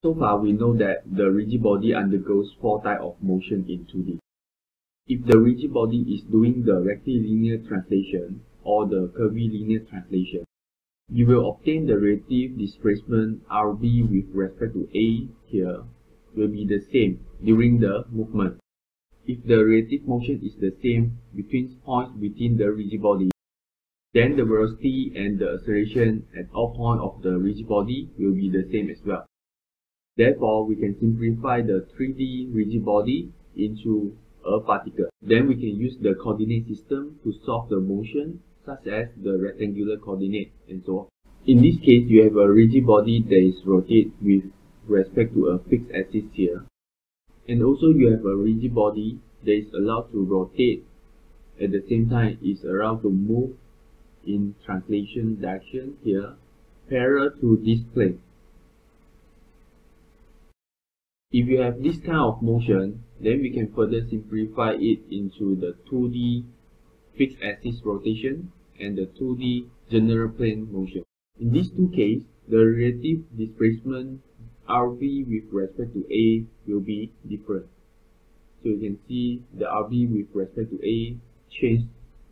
So far, we know that the rigid body undergoes 4 types of motion in 2D. If the rigid body is doing the rectilinear translation or the curvilinear translation, you will obtain the relative displacement RB with respect to A here will be the same during the movement. If the relative motion is the same between points within the rigid body, then the velocity and the acceleration at all points of the rigid body will be the same as well. Therefore, we can simplify the 3D rigid body into a particle. Then we can use the coordinate system to solve the motion, such as the rectangular coordinate and so on. In this case, you have a rigid body that is rotated with respect to a fixed axis here. And also you have a rigid body that is allowed to rotate at the same time is allowed to move in translation direction here, parallel to this plane. If you have this kind of motion, then we can further simplify it into the 2D fixed axis rotation and the 2D general plane motion. In these two cases, the relative displacement RB with respect to A will be different. So you can see the RB with respect to A change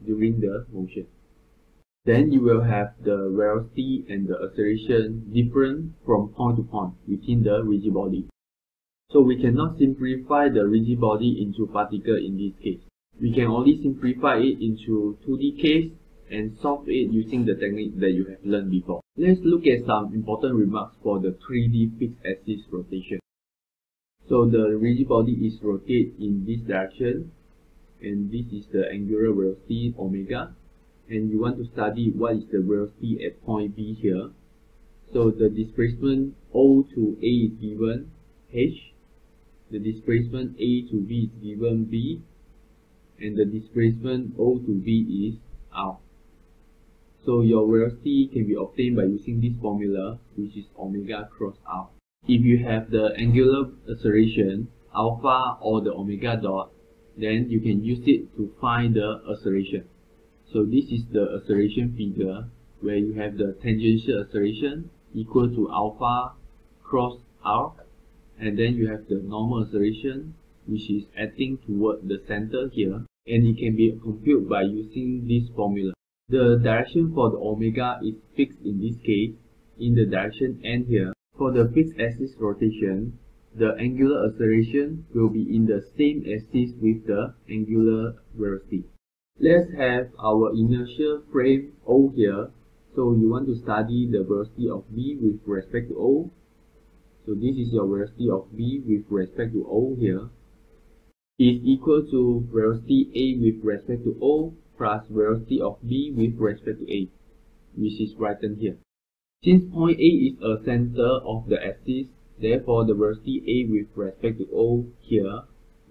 during the motion. Then you will have the velocity and the acceleration different from point to point within the rigid body. So we cannot simplify the rigid body into particle in this case. We can only simplify it into 2D case and solve it using the technique that you have learned before. Let's look at some important remarks for the 3D fixed axis rotation. So the rigid body is rotated in this direction, and this is the angular velocity omega, and you want to study what is the velocity at point B here. So the displacement O to A is given h, the displacement A to B is given b, and the displacement O to B is r. So your velocity can be obtained by using this formula, which is omega cross r. If you have the angular acceleration alpha or the omega dot, then you can use it to find the acceleration. So this is the acceleration figure where you have the tangential acceleration equal to alpha cross r, and then you have the normal acceleration, which is acting toward the center here, and it can be computed by using this formula. The direction for the omega is fixed in this case in the direction n here. For the fixed axis rotation, the angular acceleration will be in the same axis with the angular velocity. Let's have our inertial frame O here. So you want to study the velocity of B with respect to O. So this is your velocity of B with respect to O here, is equal to velocity A with respect to O plus velocity of B with respect to A, which is written here. Since point A is a center of the axis, therefore the velocity A with respect to O here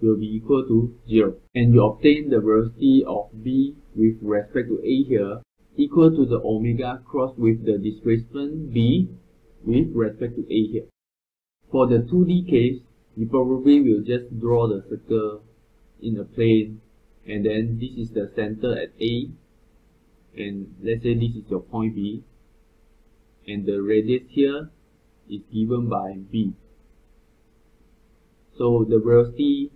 will be equal to 0. And you obtain the velocity of B with respect to A here equal to the omega cross with the displacement B with respect to A here. For the 2D case, you probably will just draw the circle in a plane, and then this is the center at A, and let's say this is your point B, and the radius here is given by B. So the velocity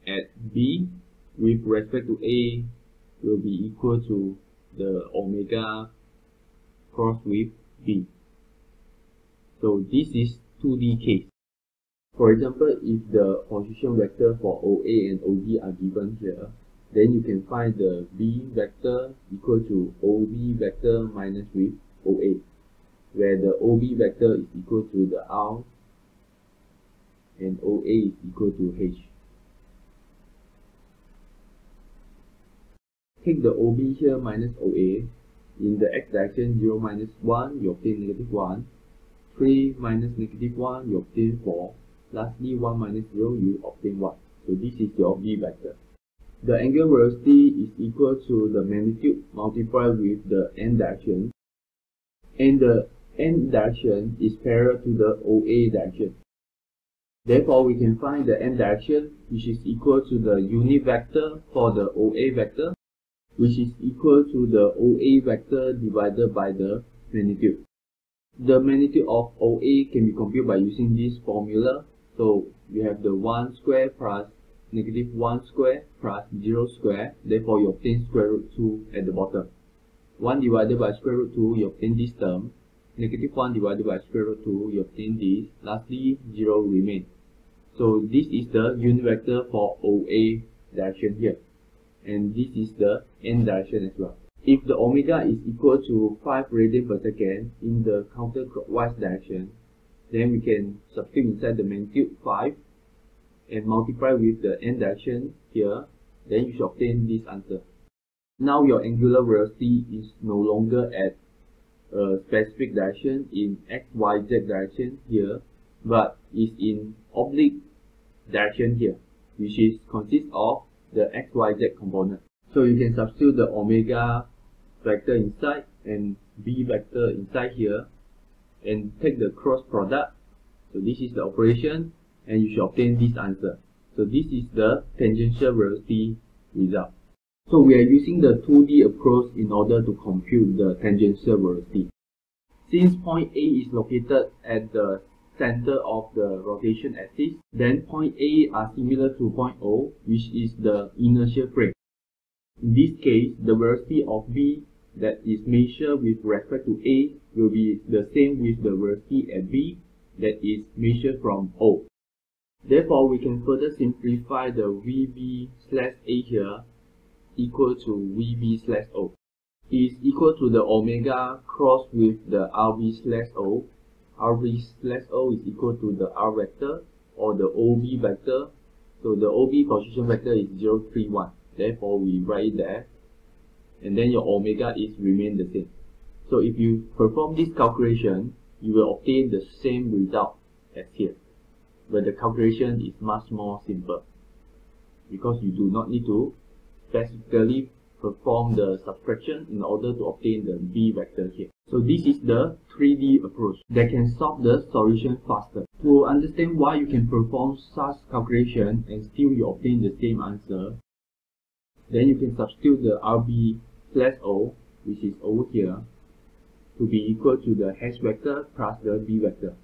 at B with respect to A will be equal to the omega cross with B. So this is 2D case. For example, if the position vector for OA and OB are given here, then you can find the B vector equal to OB vector minus with OA, where the OB vector is equal to the R and OA is equal to H. Take the OB here minus OA. In the x direction 0 minus 1, you obtain negative 1. 3 minus negative 1, you obtain 4. Lastly, 1 minus 0, you obtain 1. So this is your B vector. The angular velocity is equal to the magnitude multiplied with the n direction, and the n direction is parallel to the OA direction. Therefore, we can find the n direction, which is equal to the unit vector for the OA vector, which is equal to the OA vector divided by the magnitude. The magnitude of OA can be computed by using this formula. So you have the 1 square plus negative 1 square plus 0 square. Therefore, you obtain square root 2 at the bottom. 1 divided by square root 2, you obtain this term. Negative 1 divided by square root 2, you obtain this. Lastly, 0 remains. So this is the unit vector for OA direction here. And this is the N direction as well. If the omega is equal to 5 radian per second in the counterclockwise direction, then we can substitute inside the magnitude 5 and multiply with the N direction here, then you should obtain this answer. Now your angular velocity is no longer at a specific direction in x, y, z direction here, but is in oblique direction here, which is consists of the x, y, z component. So you can substitute the omega vector inside and b vector inside here and take the cross product. So this is the operation and you should obtain this answer. So this is the tangential velocity result. So we are using the 2D approach in order to compute the tangential velocity. Since point A is located at the center of the rotation axis, then point A are similar to point O, which is the inertial frame. In this case, the velocity of B that is measured with respect to A will be the same with the velocity at B that is measured from O. Therefore, we can further simplify the VB/A here equal to VB/O. Is equal to the omega cross with the RB/O. RB/O is equal to the R vector or the OB vector. So the OB position vector is 0, 3, 1. Therefore, we write it there. And then your omega is remain the same. So if you perform this calculation, you will obtain the same result as here. But the calculation is much more simple because you do not need to specifically perform the subtraction in order to obtain the B vector here. So this is the 3D approach that can solve the solution faster. To understand why you can perform such calculation and still you obtain the same answer, then you can substitute the RB/O, which is over here, to be equal to the H vector plus the B vector.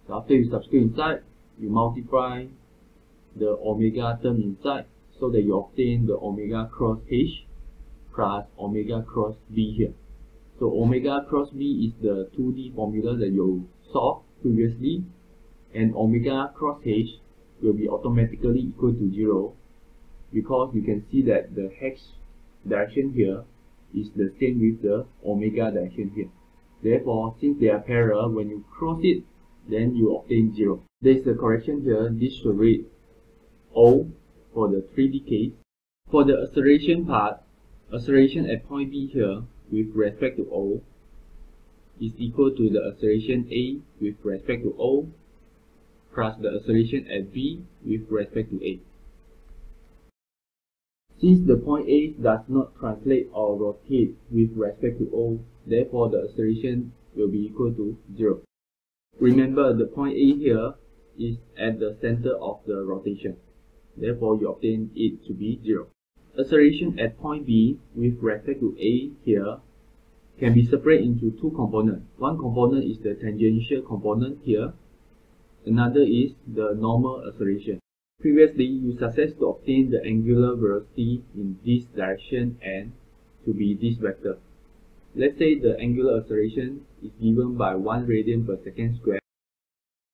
So after you substitute inside, you multiply the omega term inside so that you obtain the omega cross H plus omega cross B here. So omega cross B is the 2D formula that you solved previously, and omega cross H will be automatically equal to 0 because you can see that the H direction here is the same with the omega direction here. Therefore, since they are parallel, when you cross it, then you obtain 0. There is a correction here. This should read O for the 3D case. For the acceleration part, acceleration at point B here with respect to O is equal to the acceleration A with respect to O plus the acceleration at B with respect to A. Since the point A does not translate or rotate with respect to O, therefore the acceleration will be equal to 0. Remember, the point A here is at the center of the rotation. Therefore, you obtain it to be 0. Acceleration at point B with respect to A here can be separated into two components. One component is the tangential component here. Another is the normal acceleration. Previously, you successfully to obtain the angular velocity in this direction and to be this vector. Let's say the angular acceleration is given by 1 radian per second squared,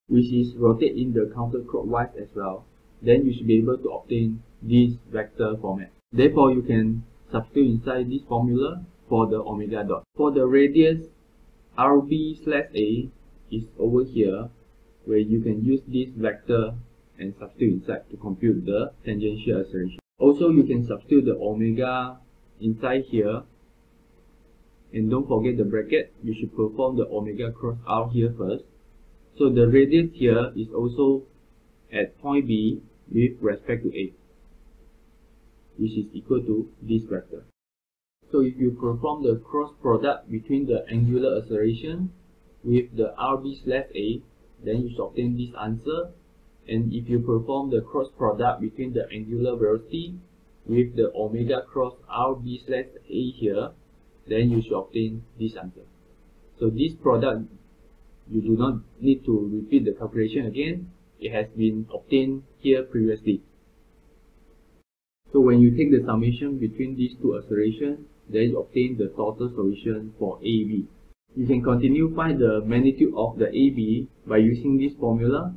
which is rotated in the counterclockwise as well. Then you should be able to obtain this vector format. Therefore, you can substitute inside this formula for the omega dot. For the radius RB/A is over here, where you can use this vector and substitute inside to compute the tangential acceleration. Also, you can substitute the omega inside here. And don't forget the bracket. You should perform the omega cross R here first. So the radius here is also at point B with respect to A, which is equal to this vector. So if you perform the cross product between the angular acceleration with the RB/A, then you should obtain this answer. And if you perform the cross product between the angular velocity with the omega cross RB/A here, then you should obtain this answer. So this product, you do not need to repeat the calculation again. It has been obtained here previously. So when you take the summation between these two iterations, then you obtain the total solution for AB. You can continue find the magnitude of the AB by using this formula,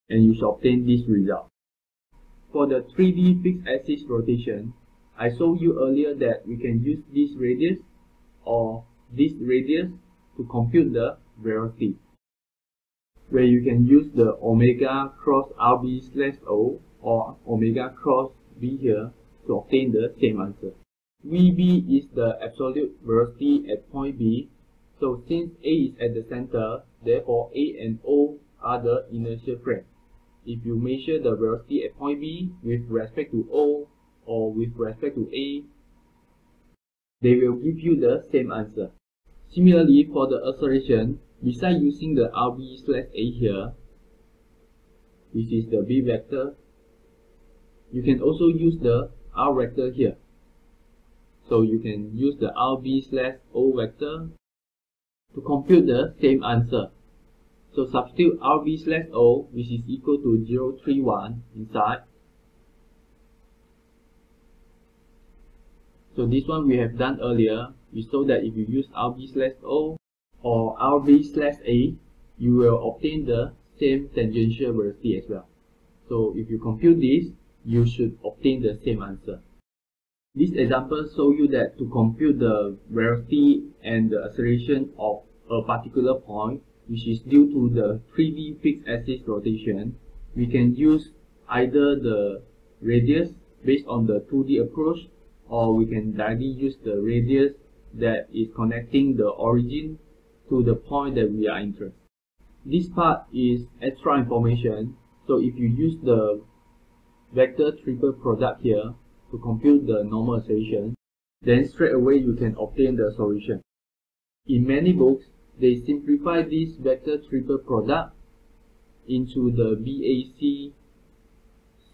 and you should obtain this result. For the 3D fixed axis rotation, I showed you earlier that we can use this radius or this radius to compute the velocity, where you can use the omega cross RB/O or omega cross V here to obtain the same answer. VB is the absolute velocity at point B. So since A is at the center, therefore A and O are the inertial frame. If you measure the velocity at point B with respect to O or with respect to A, they will give you the same answer. Similarly, for the acceleration, besides using the RB/A here, which is the B vector, you can also use the R vector here. So you can use the RB/O vector to compute the same answer. So substitute RB/O, which is equal to 0.31 inside. So this one we have done earlier. We saw that if you use RB/O or RB/A, you will obtain the same tangential velocity as well. So if you compute this, you should obtain the same answer. This example shows you that to compute the velocity and the acceleration of a particular point, which is due to the 3D fixed axis rotation, we can use either the radius based on the 2D approach, or we can directly use the radius that is connecting the origin to the point that we are interested. This part is extra information, so if you use the vector triple product here to compute the normal acceleration, then straight away you can obtain the solution. In many books, they simplify this vector triple product into the BAC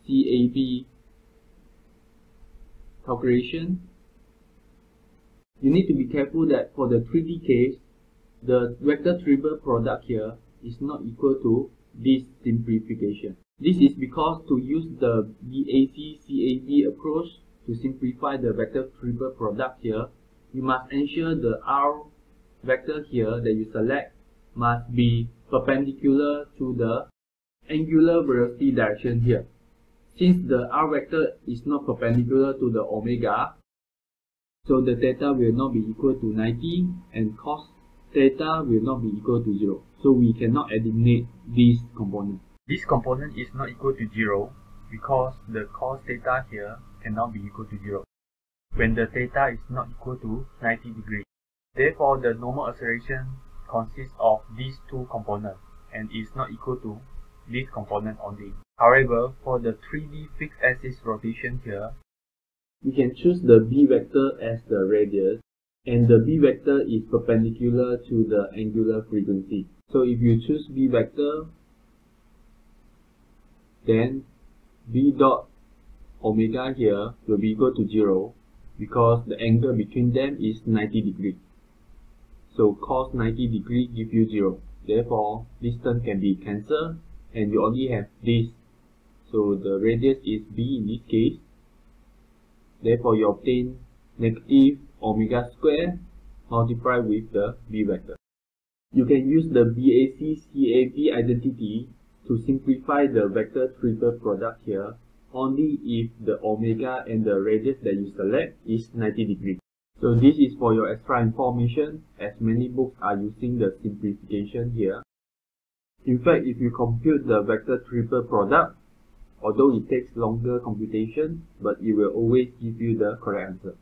CAB calculation. You need to be careful that for the 3D case, the vector triple product here is not equal to this simplification. This is because to use the BAC CAB approach to simplify the vector triple product here, you must ensure the R vector here that you select must be perpendicular to the angular velocity direction here. Since the R vector is not perpendicular to the omega, so the theta will not be equal to 90 and cos theta will not be equal to 0. So we cannot eliminate this component. This component is not equal to 0 because the cos theta here cannot be equal to 0 when the theta is not equal to 90 degrees. Therefore, the normal acceleration consists of these two components and is not equal to this component only. However, for the 3D fixed axis rotation here, we can choose the B vector as the radius, and the B vector is perpendicular to the angular frequency. So if you choose B vector, then B dot omega here will be equal to 0 because the angle between them is 90 degrees. So cos 90 degrees gives you 0. Therefore, this term can be cancelled and you only have this. So the radius is B in this case. Therefore, you obtain negative omega squared multiplied with the B vector. You can use the BAC-CAB identity to simplify the vector triple product here only if the omega and the radius that you select is 90 degrees. So this is for your extra information, as many books are using the simplification here. In fact, if you compute the vector triple product, although it takes longer computation, but it will always give you the correct answer.